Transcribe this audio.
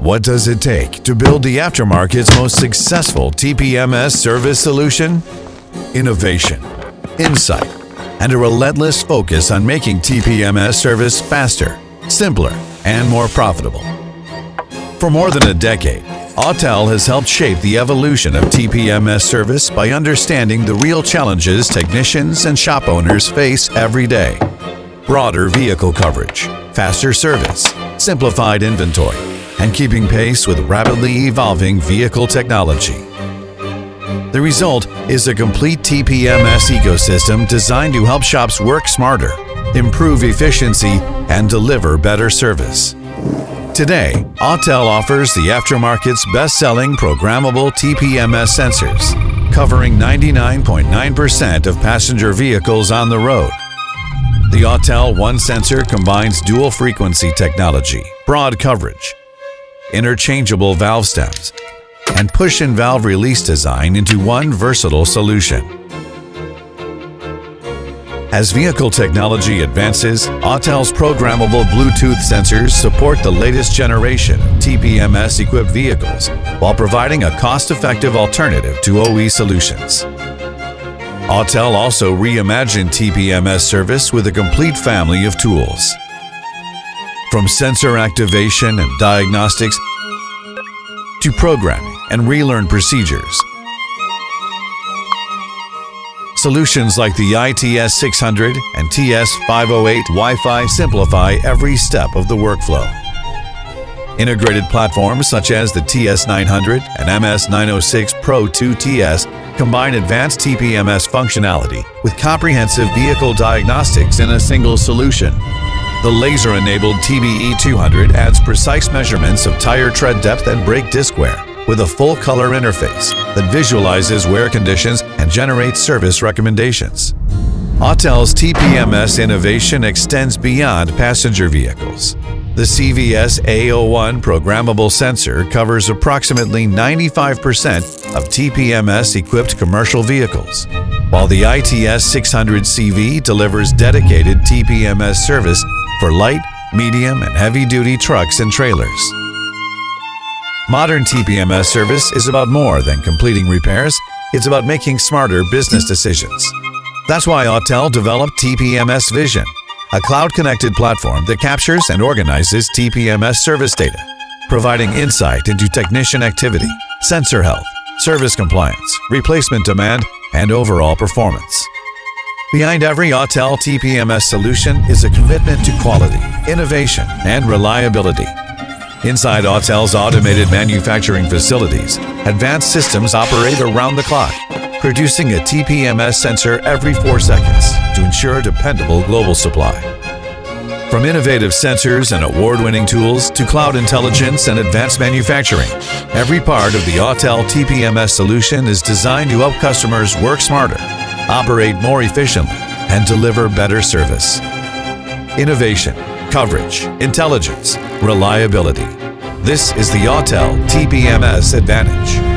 What does it take to build the aftermarket's most successful TPMS service solution? Innovation, insight, and a relentless focus on making TPMS service faster, simpler, and more profitable. For more than a decade, Autel has helped shape the evolution of TPMS service by understanding the real challenges technicians and shop owners face every day. Broader vehicle coverage, faster service, simplified inventory, and keeping pace with rapidly evolving vehicle technology. The result is a complete TPMS ecosystem designed to help shops work smarter, improve efficiency, and deliver better service. Today, Autel offers the aftermarket's best-selling programmable TPMS sensors, covering 99.9% of passenger vehicles on the road. The Autel One sensor combines dual-frequency technology, broad coverage, interchangeable valve stems, and push and valve release design into one versatile solution. As vehicle technology advances, Autel's programmable Bluetooth sensors support the latest generation of TPMS-equipped vehicles while providing a cost-effective alternative to OE solutions. Autel also reimagined TPMS service with a complete family of tools. From sensor activation and diagnostics to programming and relearn procedures. Solutions like the ITS 600 and TS 508 Wi-Fi simplify every step of the workflow. Integrated platforms such as the TS 900 and MS 906 Pro 2 TS combine advanced TPMS functionality with comprehensive vehicle diagnostics in a single solution. The laser-enabled TBE 200 adds precise measurements of tire tread depth and brake disc wear with a full-color interface that visualizes wear conditions and generates service recommendations. Autel's TPMS innovation extends beyond passenger vehicles. The CVS A01 programmable sensor covers approximately 95% of TPMS-equipped commercial vehicles, while the ITS 600 CV delivers dedicated TPMS service for light, medium, and heavy-duty trucks and trailers. Modern TPMS service is about more than completing repairs. It's about making smarter business decisions. That's why Autel developed TPMS Vision, a cloud-connected platform that captures and organizes TPMS service data, providing insight into technician activity, sensor health, service compliance, replacement demand, and overall performance. Behind every Autel TPMS solution is a commitment to quality, innovation, and reliability. Inside Autel's automated manufacturing facilities, advanced systems operate around the clock, producing a TPMS sensor every 4 seconds to ensure dependable global supply. From innovative sensors and award-winning tools to cloud intelligence and advanced manufacturing, every part of the Autel TPMS solution is designed to help customers work smarter, operate more efficiently, and deliver better service. Innovation, coverage, intelligence, reliability. This is the Autel TPMS advantage.